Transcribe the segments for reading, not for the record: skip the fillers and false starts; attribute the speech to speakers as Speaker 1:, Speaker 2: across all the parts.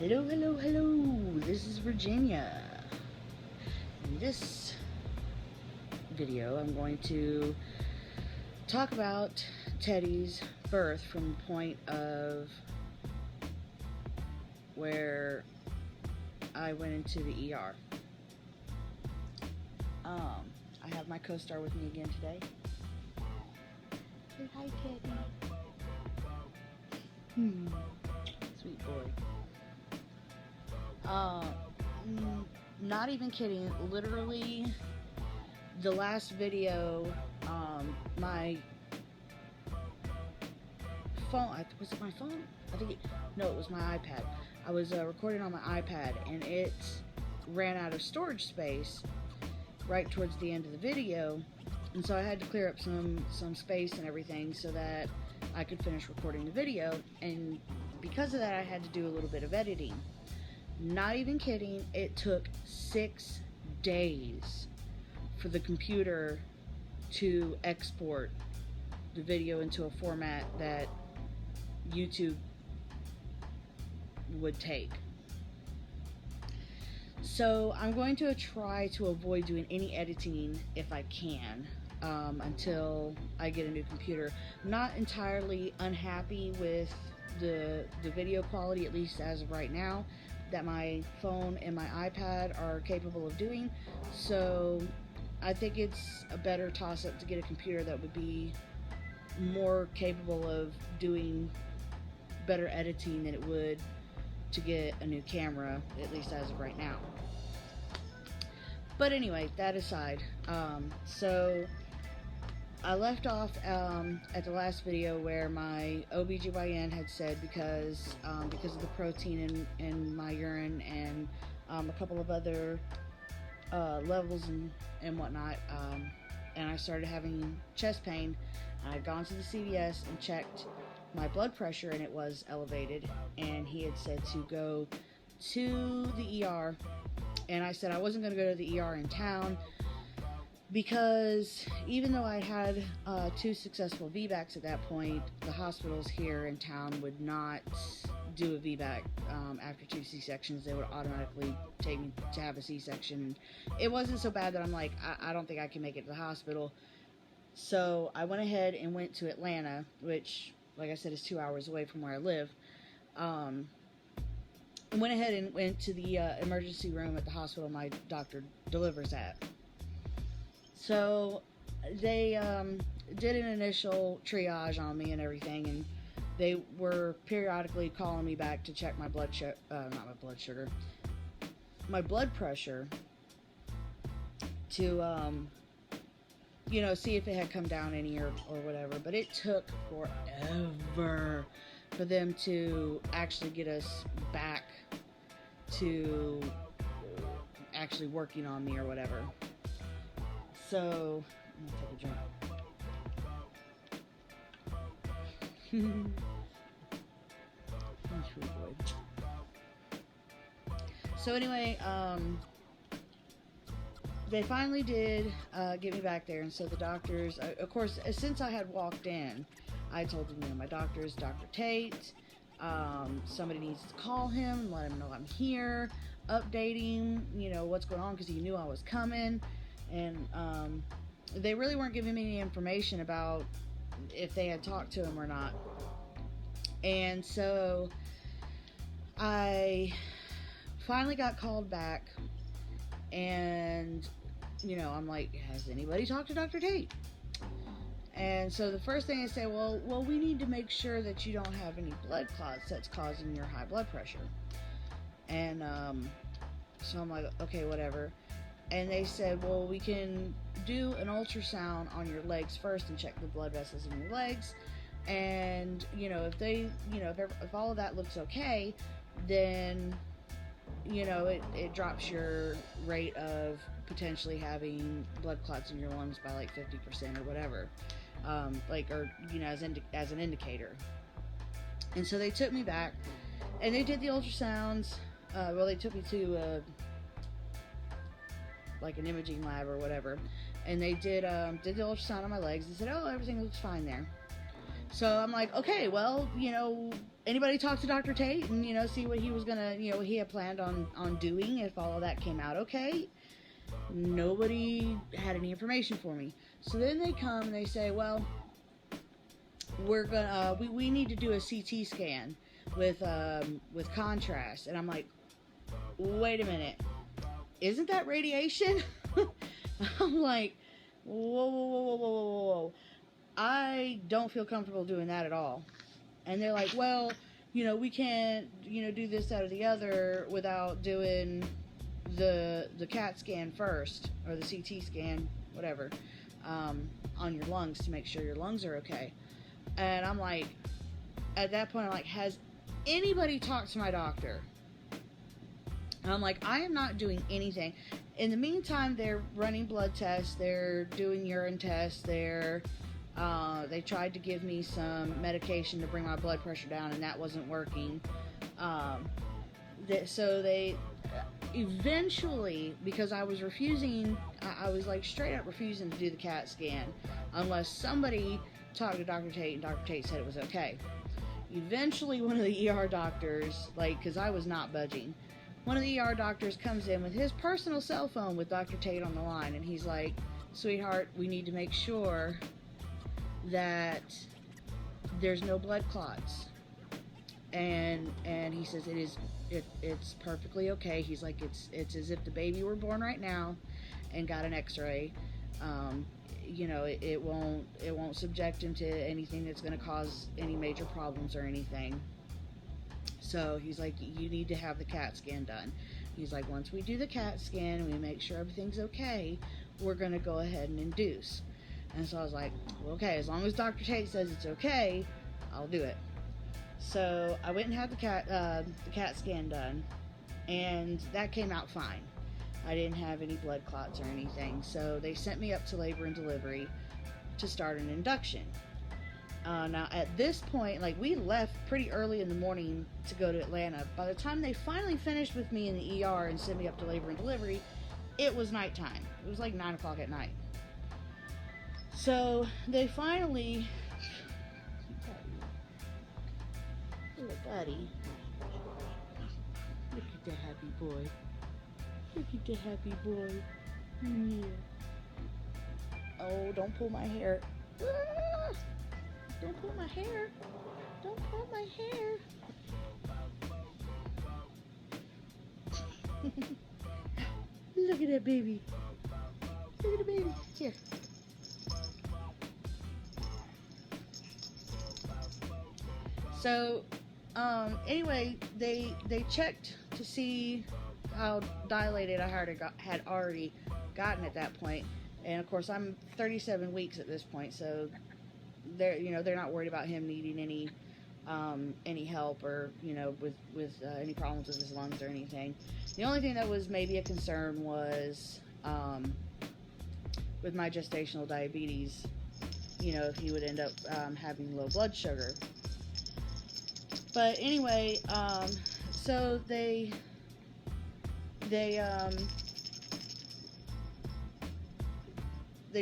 Speaker 1: Hello, hello, hello. This is Virginia. In this video, I'm going to talk about Teddy's birth from the point of where I went into the ER. I have my co-star with me again today. Say hi, Teddy. Sweet boy. Not even kidding, literally the last video, my phone, was it my phone? No, it was my iPad. I was recording on my iPad and it ran out of storage space right towards the end of the video, and so I had to clear up some space and everything so that I could finish recording the video, and because of that I had to do a little bit of editing. Not even kidding, it took 6 days for the computer to export the video into a format that YouTube would take. So I'm going to try to avoid doing any editing if I can until I get a new computer. I'm not entirely unhappy with the video quality, at least as of right now, that my phone and my iPad are capable of doing. So I think it's a better toss-up to get a computer that would be more capable of doing better editing than it would to get a new camera, at least as of right now. But anyway, that aside, so I left off at the last video where my OBGYN had said because of the protein in my urine and a couple of other levels and whatnot, and I started having chest pain. I had gone to the CVS and checked my blood pressure and it was elevated, and he had said to go to the ER, and I said I wasn't going to go to the ER in town because even though I had 2 successful VBACs at that point, the hospitals here in town would not do a VBAC after 2 C-sections. They would automatically take me to have a C-section. It wasn't so bad that I'm like, I don't think I can make it to the hospital. So I went ahead and went to Atlanta, which, like I said, is 2 hours away from where I live. I went ahead and went to the emergency room at the hospital my doctor delivers at. So they did an initial triage on me and everything, and they were periodically calling me back to check my blood pressure to see if it had come down any or whatever. But it took forever for them to actually get us back to actually working on me or whatever. So I'm gonna take a drink. Sweet boy. So anyway, they finally did get me back there, and so the doctors, of course, since I had walked in, I told them, my doctor is Dr. Tate. Somebody needs to call him and let him know I'm here, updating, what's going on, because he knew I was coming. And they really weren't giving me any information about if they had talked to him or not. And so I finally got called back, and I'm like, has anybody talked to Dr. Tate? And so the first thing they say, well, we need to make sure that you don't have any blood clots that's causing your high blood pressure. And so I'm like, okay, whatever. And they said, well, we can do an ultrasound on your legs first and check the blood vessels in your legs. And, if all of that looks okay, then, it drops your rate of potentially having blood clots in your lungs by like 50% or whatever. As an indicator. And so they took me back and they did the ultrasounds. They took me to like an imaging lab or whatever, and they did the ultrasound on my legs. They said, oh, everything looks fine there. So I'm like, okay, well, anybody talk to Dr. Tate and, see what he was gonna, what he had planned on doing if all of that came out okay? Nobody had any information for me. So then they come and they say, well, we're gonna, we need to do a CT scan with contrast. And I'm like, wait a minute, isn't that radiation? I'm like, whoa. I don't feel comfortable doing that at all. And they're like, well, we can't, do this, that, or the other without doing the CAT scan first, or the CT scan, whatever, on your lungs to make sure your lungs are okay. And I'm like, at that point, I'm like, has anybody talked to my doctor? And I'm like, I am not doing anything. In the meantime, they're running blood tests, they're doing urine tests, they tried to give me some medication to bring my blood pressure down, and that wasn't working. So they eventually, because I was refusing, I was like straight up refusing to do the CAT scan unless somebody talked to Dr. Tate and Dr. Tate said it was okay. Eventually, one of the ER doctors, because I was not budging, one of the ER doctors comes in with his personal cell phone with Dr. Tate on the line, and he's like, sweetheart, we need to make sure that there's no blood clots. And he says it's perfectly okay. He's like, it's as if the baby were born right now and got an x-ray. It won't subject him to anything that's going to cause any major problems or anything. So he's like, you need to have the CAT scan done. He's like, once we do the CAT scan and we make sure everything's okay, we're going to go ahead and induce. And so I was like, well, okay, as long as Dr. Tate says it's okay, I'll do it. So I went and had the CAT scan done, and that came out fine. I didn't have any blood clots or anything. So they sent me up to labor and delivery to start an induction. Now at this point, we left pretty early in the morning to go to Atlanta. By the time they finally finished with me in the ER and sent me up to labor and delivery, it was nighttime. It was like 9 o'clock at night. So they finally, little buddy, look at the happy boy. Look at the happy boy. Yeah. Oh, don't pull my hair. Ah! Don't pull my hair. Don't pull my hair. Look at that baby. Look at the baby. Here. So, anyway, they checked to see how dilated I had already gotten at that point. And of course, I'm 37 weeks at this point, so they're not worried about him needing any help or with any problems with his lungs or anything. The only thing that was maybe a concern was with my gestational diabetes, if he would end up having low blood sugar. But anyway, so they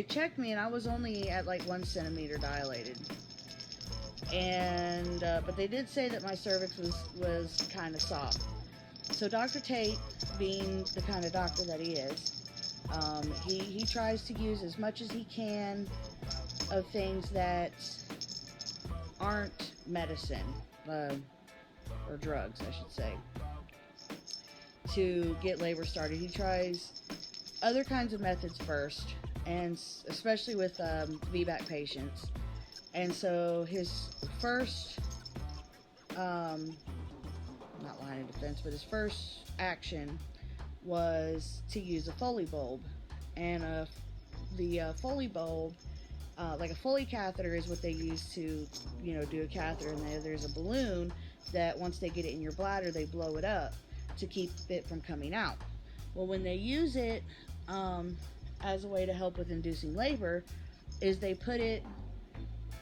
Speaker 1: checked me, and I was only at 1 centimeter dilated. And but they did say that my cervix was kind of soft. So Dr. Tate, being the kind of doctor that he is, he tries to use as much as he can of things that aren't medicine. Or drugs, I should say, to get labor started. He tries other kinds of methods first, and especially with VBAC patients. And so his first, not line of defense, but his first action was to use a Foley bulb. And the Foley bulb, a Foley catheter is what they use to, do a catheter, and there's a balloon that once they get it in your bladder, they blow it up to keep it from coming out. Well, when they use it as a way to help with inducing labor, is they put it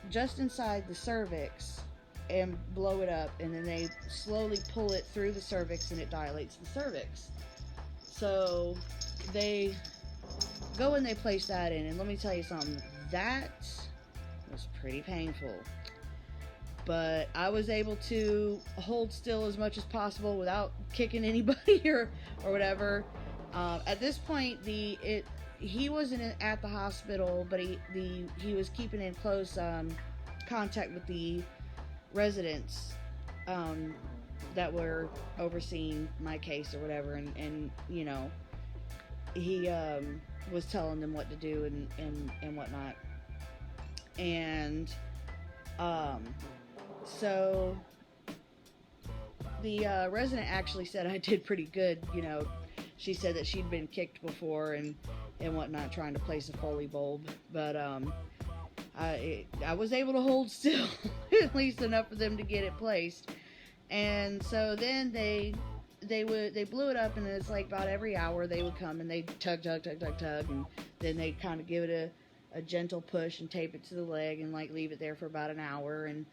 Speaker 1: just inside the cervix and blow it up, and then they slowly pull it through the cervix, and it dilates the cervix. So they go and they place that in, and let me tell you something, that was pretty painful. but I was able to hold still as much as possible without kicking anybody or whatever. At this point, he wasn't at the hospital, but he was keeping in close contact with the residents that were overseeing my case or whatever, and you know, he was telling them what to do and whatnot. And so the resident actually said I did pretty good. You know, she said that she'd been kicked before and whatnot trying to place a Foley bulb, but I was able to hold still at least enough for them to get it placed. And so then they blew it up, and it's like about every hour they would come and they'd tug, and then they'd kind of give it a gentle push and tape it to the leg and like leave it there for about an hour, and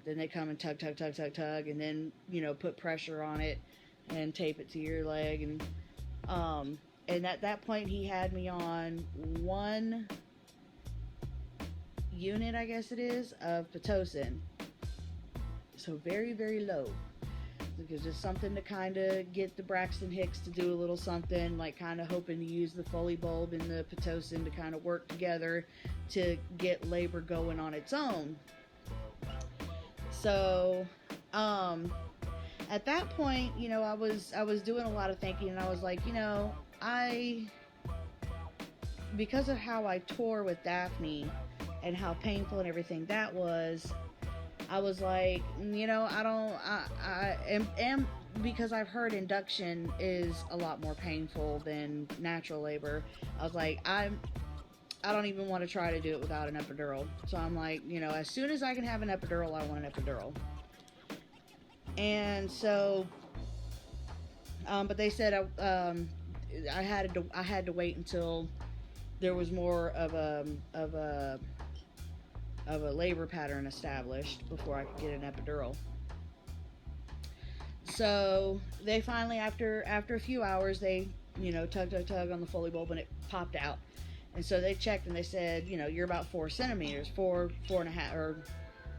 Speaker 1: then they come and tug, and then, you know, put pressure on it and tape it to your leg. And at that point he had me on 1 unit, I guess it is, of Pitocin. So very, very low. Because just something to kind of get the Braxton Hicks to do a little something, like kind of hoping to use the Foley bulb and the Pitocin to kind of work together to get labor going on its own. So, at that point, you know, I was doing a lot of thinking, and I was like, you know, because of how I tore with Daphne and how painful and everything that was, I was like, you know, I am because I've heard induction is a lot more painful than natural labor. I was like, I don't even want to try to do it without an epidural. So I'm like, you know, as soon as I can have an epidural, I want an epidural. And so, but they said I had to wait until there was more of a labor pattern established before I could get an epidural. So they finally, after a few hours, they, you know, tug on the Foley bulb, and it popped out. And so they checked, and they said, you know, you're about 4 centimeters, 4.5, or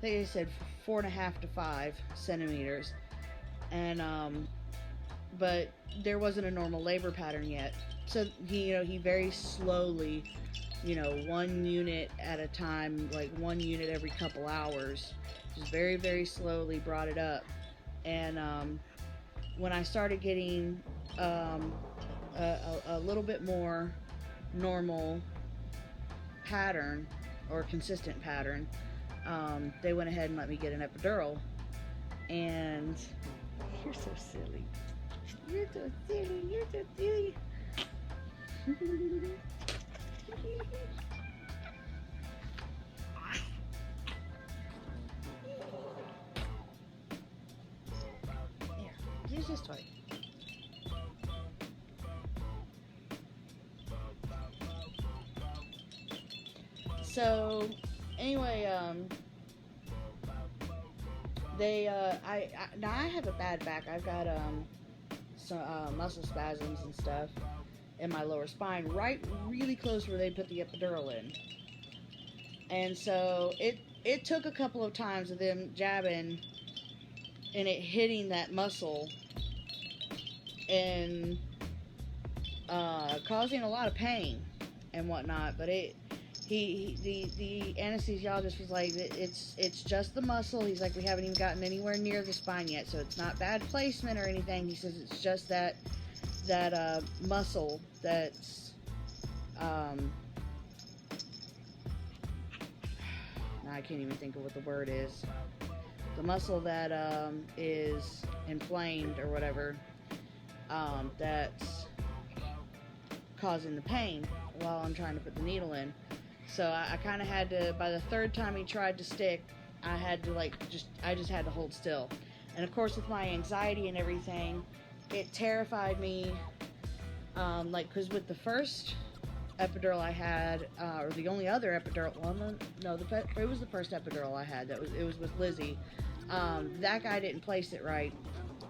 Speaker 1: they said 4.5 to 5 centimeters. And but there wasn't a normal labor pattern yet. So he very slowly, you know, 1 unit at a time, like 1 unit every couple hours, just very, very slowly brought it up. And when I started getting a little bit more normal pattern or consistent pattern, they went ahead and let me get an epidural. And you're so silly. You're so silly. You're so silly. Here, use this toy. So, anyway, now I have a bad back. I've got some muscle spasms and stuff in my lower spine, really close where they put the epidural in. And so it took a couple of times of them jabbing and it hitting that muscle and causing a lot of pain and whatnot. But the anesthesiologist was like, it's just the muscle. He's like, we haven't even gotten anywhere near the spine yet, so it's not bad placement or anything. He says it's just that muscle that's now I can't even think of what the word is. The muscle that is inflamed or whatever, that's causing the pain while I'm trying to put the needle in. So I kind of had to, by the third time he tried to stick, I had to I just had to hold still. And of course with my anxiety and everything, it terrified me, because with the first epidural I had, or the only other epidural, it was the first epidural I had, it was with Lizzie. That guy didn't place it right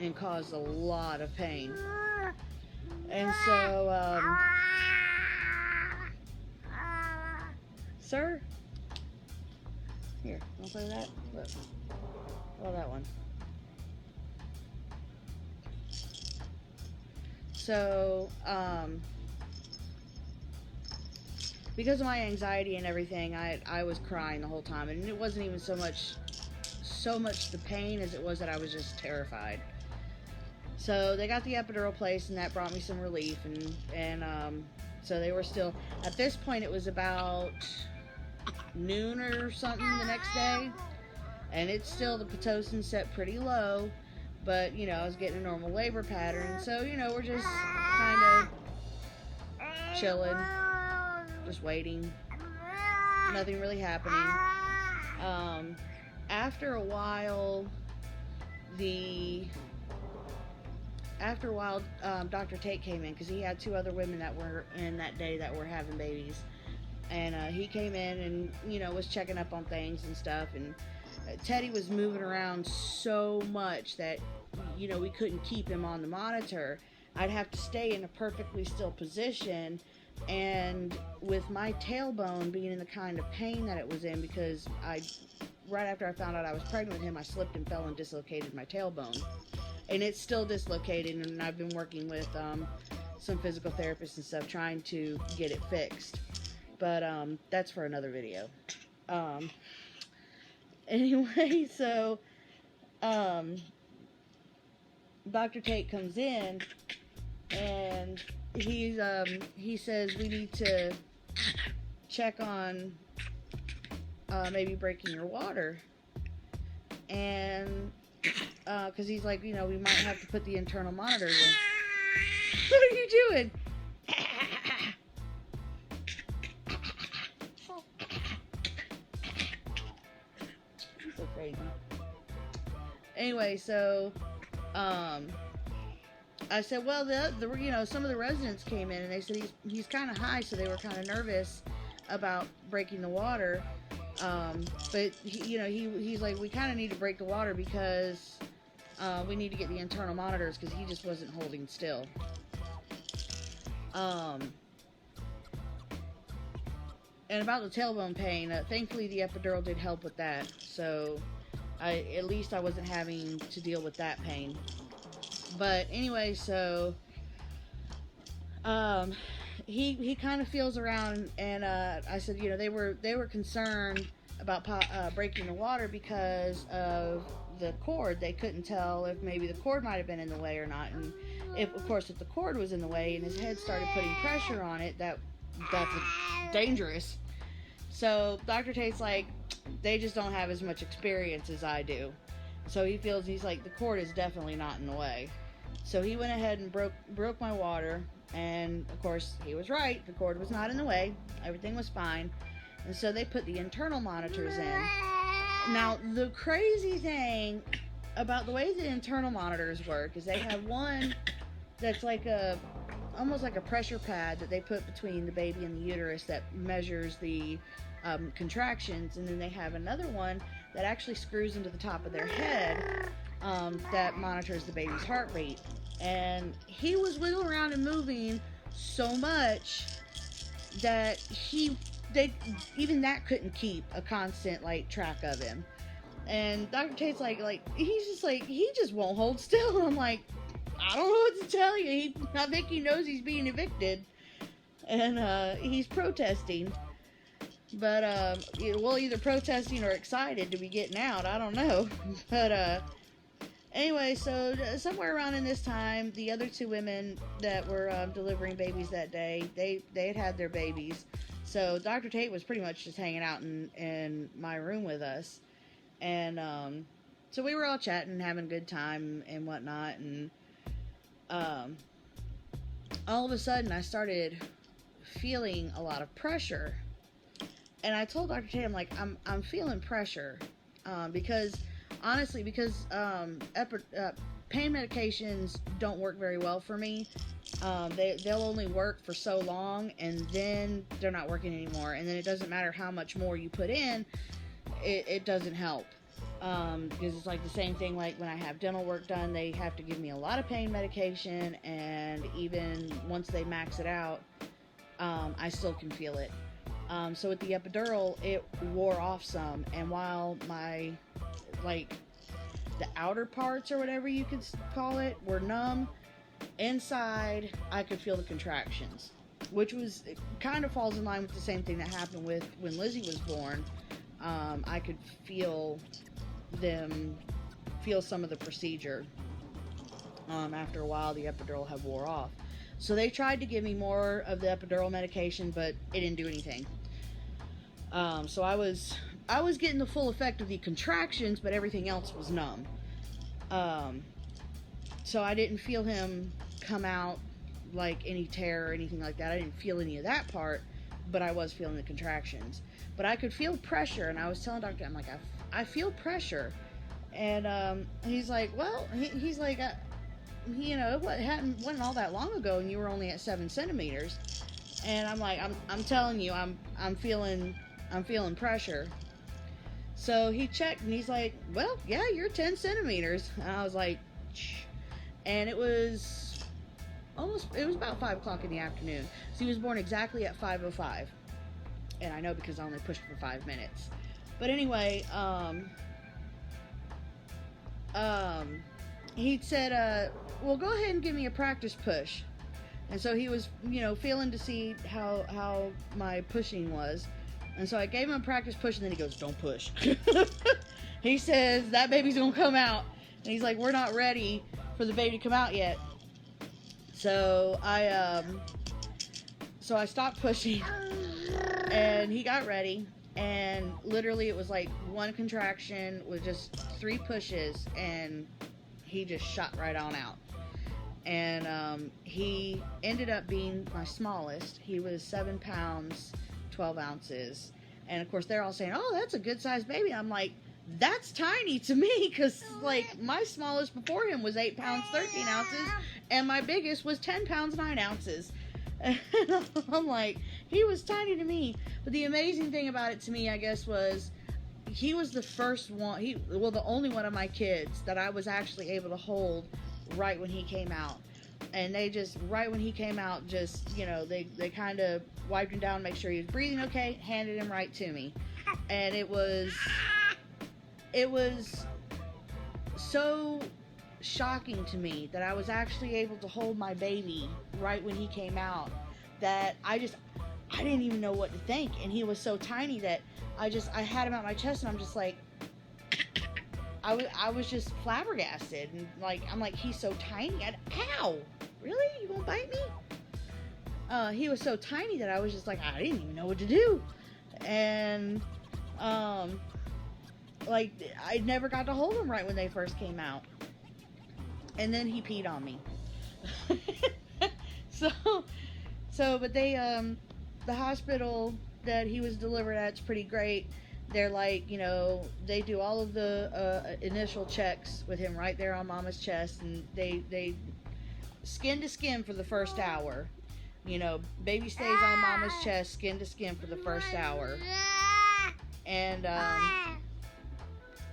Speaker 1: and caused a lot of pain. And so, sir? Here, wanna play that? Look. Well, that one. So, because of my anxiety and everything, I was crying the whole time, and it wasn't even so much the pain as it was that I was just terrified. So they got the epidural placed, and that brought me some relief, and so they were still, at this point it was about noon or something the next day, and it's still, the Pitocin set pretty low, but you know, I was getting a normal labor pattern, so you know, we're just kind of chilling, just waiting, nothing really happening. After a while, Dr. Tate came in, because he had 2 other women that were in that day that were having babies, and he came in and, you know, was checking up on things and stuff, and Teddy was moving around so much that, you know, we couldn't keep him on the monitor. I'd have to stay in a perfectly still position, and with my tailbone being in the kind of pain that it was in, because right after I found out I was pregnant with him, I slipped and fell and dislocated my tailbone. And it's still dislocated, and I've been working with some physical therapists and stuff trying to get it fixed. But that's for another video. Anyway, so Dr. Tate comes in, and he says we need to check on maybe breaking your water. And because he's like, you know, we might have to put the internal monitors in. What are you doing? He's so crazy. Anyway, so I said, well, you know, some of the residents came in and they said he's kind of high, so they were kind of nervous about breaking the water. But he's like, we kind of need to break the water because we need to get the internal monitors, because he just wasn't holding still. And about the tailbone pain, thankfully the epidural did help with that, so at least I wasn't having to deal with that pain. But anyway, so he kind of feels around, and I said, you know, they were concerned about breaking the water because of the cord. They couldn't tell if maybe the cord might have been in the way or not, and if the cord was in the way and his head started putting pressure on it, that's dangerous. So Dr. Tate's like, they just don't have as much experience as I do, so he's like, the cord is definitely not in the way. So he went ahead and broke my water, and of course he was right, the cord was not in the way, everything was fine. And so they put the internal monitors in. Now, the crazy thing about the way the internal monitors work is they have one that's like almost like a pressure pad that they put between the baby and the uterus that measures the contractions, and then they have another one that actually screws into the top of their head that monitors the baby's heart rate. And he was wiggling around and moving so much that even that couldn't keep a constant like track of him. And Dr. Tate's like he's just like, he just won't hold still. And I'm like, I don't know what to tell you. I think he knows he's being evicted, and he's protesting. But well, either protesting or excited to be getting out, I don't know. But anyway, so somewhere around in this time, the other 2 women that were delivering babies that day, they had their babies. So Dr. Tate was pretty much just hanging out in my room with us. And so we were all chatting, having a good time and whatnot. And all of a sudden, I started feeling a lot of pressure. And I told Dr. Tate, I'm like, I'm feeling pressure. Because pain medications don't work very well for me. They'll only work for so long, and then they're not working anymore, and then it doesn't matter how much more you put in, it doesn't help, because it's like the same thing like when I have dental work done. They have to give me a lot of pain medication, and even once they max it out, I still can feel it. So with the epidural, it wore off some, and while my the outer parts or whatever you could call it were numb. Inside, I could feel the contractions, which was, it kind of falls in line with the same thing that happened with when Lizzie was born. I could feel some of the procedure. After a while, the epidural had wore off. So they tried to give me more of the epidural medication, but it didn't do anything. So I was getting the full effect of the contractions, but everything else was numb. So I didn't feel him come out like any tear or anything like that. I didn't feel any of that part, but I was feeling the contractions. But I could feel pressure, and I was telling Doctor, I'm like, I feel pressure. And he's like, well, he's like, you know, it wasn't all that long ago, and you were only at 7 centimeters. And I'm like, I'm telling you, I'm feeling pressure. So he checked, and he's like, well, yeah, you're 10 centimeters. And I was like, shh. And it was about 5 o'clock in the afternoon. So he was born exactly at 5:05. And I know because I only pushed for 5 minutes. But anyway, he said, well, go ahead and give me a practice push. And so he was, you know, feeling to see how my pushing was. And so I gave him a practice push, and then he goes, don't push. He says, that baby's gonna come out. And he's like, we're not ready for the baby to come out yet. So I stopped pushing, and he got ready, and literally it was like one contraction with just 3 pushes, and he just shot right on out. And he ended up being my smallest. He was 7 pounds 12 ounces, and of course they're all saying, oh, that's a good sized baby. I'm like, that's tiny to me, because like my smallest before him was 8 pounds 13 ounces, and my biggest was 10 pounds 9 ounces. And I'm like, he was tiny to me. But the amazing thing about it to me, I guess, was he was the first one, the only one of my kids that I was actually able to hold right when he came out. And they just, right when he came out, just, you know, they kind of wiped him down, make sure he was breathing okay, handed him right to me. And it was so shocking to me that I was actually able to hold my baby right when he came out, that I didn't even know what to think. And he was so tiny that I had him at my chest, and I'm just like, I was just flabbergasted, and like, I'm like, he's so tiny. Ow! Really? You gonna bite me? He was so tiny that I was just like, I didn't even know what to do. And like, I never got to hold him right when they first came out. And then he peed on me. But they, the hospital that he was delivered at's pretty great. They're like, you know, they do all of the initial checks with him right there on mama's chest, and they skin to skin for the first hour. You know, baby stays on mama's chest, skin to skin for the first hour. And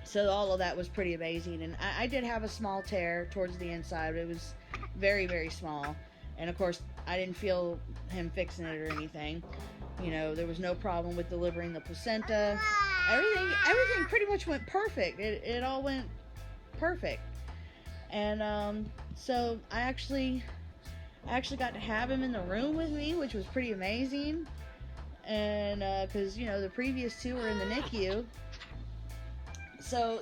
Speaker 1: so all of that was pretty amazing. And I did have a small tear towards the inside, but it was very, very small. And of course, I didn't feel him fixing it or anything. You know, there was no problem with delivering the placenta. Everything pretty much went perfect. It all went perfect. And so I actually got to have him in the room with me, which was pretty amazing. And because, you know, the previous 2 were in the NICU. So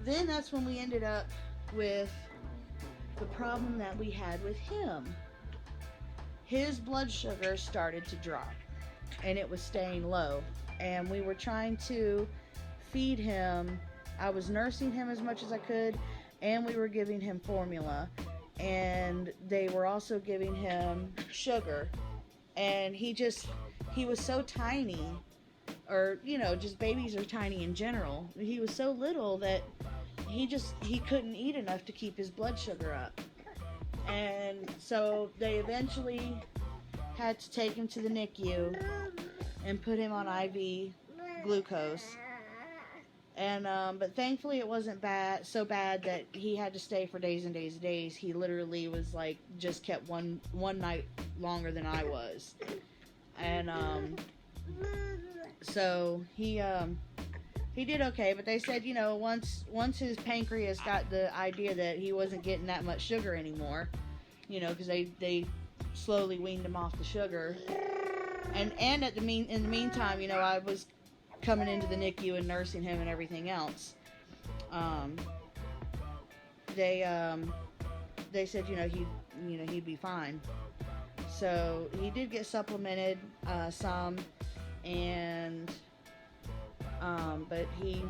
Speaker 1: then that's when we ended up with the problem that we had with him. His blood sugar started to drop, and it was staying low. And we were trying to feed him. I was nursing him as much as I could, and we were giving him formula. And they were also giving him sugar. And he was so tiny, or, you know, just babies are tiny in general. He was so little that he couldn't eat enough to keep his blood sugar up. And so they eventually had to take him to the NICU and put him on IV glucose. And but thankfully it wasn't so bad that he had to stay for days and days and days. He literally was like, just kept one night longer than I was. And so he he did okay, but they said, you know, once his pancreas got the idea that he wasn't getting that much sugar anymore, you know, because they slowly weaned him off the sugar, and in the meantime, you know, I was coming into the NICU and nursing him and everything else. They said, you know, he'd be fine. So he did get supplemented some, and but he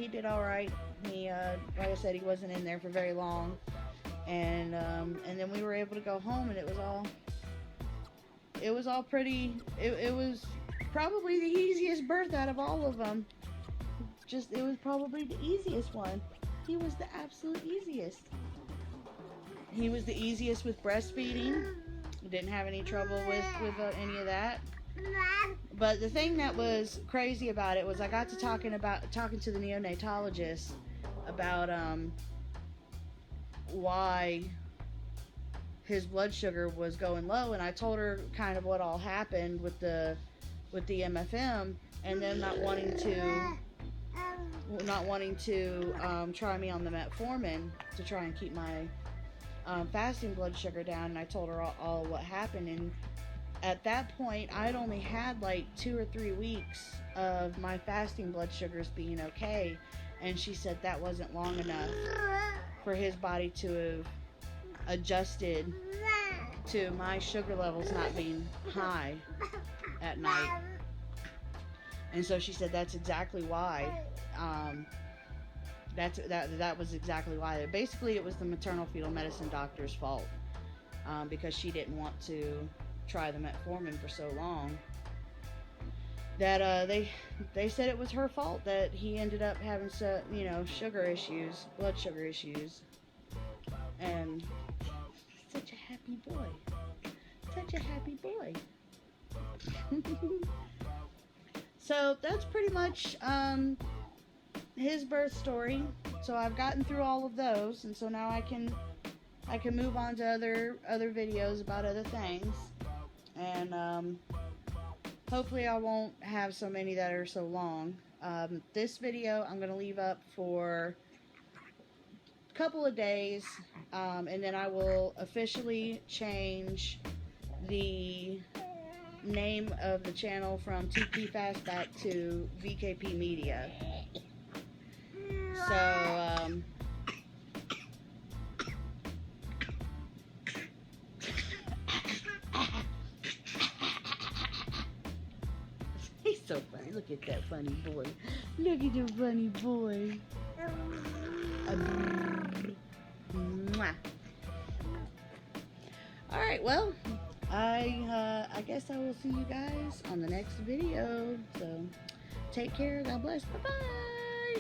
Speaker 1: did all right. He like I said, he wasn't in there for very long, and then we were able to go home, and it was all pretty. It was probably the easiest birth out of all of them. It was probably the easiest one. He was the absolute easiest. He was the easiest with breastfeeding. Didn't have any trouble with any of that. But the thing that was crazy about it was I got to talking to the neonatologist about why his blood sugar was going low, and I told her kind of what all happened with the MFM, and them not wanting to try me on the metformin to try and keep my fasting blood sugar down. And I told her all what happened, and at that point I'd only had like 2 or 3 weeks of my fasting blood sugars being okay, and she said that wasn't long enough for his body to have adjusted to my sugar levels not being high at night. And so she said that's exactly why. That was exactly why. Basically, it was the maternal fetal medicine doctor's fault, because she didn't want to try the metformin for so long. That they said it was her fault that he ended up having sugar issues, blood sugar issues, and such a happy boy, such a happy boy. So that's pretty much his birth story. So I've gotten through all of those, and so now I can move on to other videos about other things, and hopefully I won't have so many that are so long. This video I'm going to leave up for a couple of days, and then I will officially change the name of the channel from Tpfastback to VKP Media. So he's so funny. Look at that funny boy. Look at the funny boy. Mwah. All right, well, I guess I will see you guys on the next video. So take care. God bless. Bye-bye.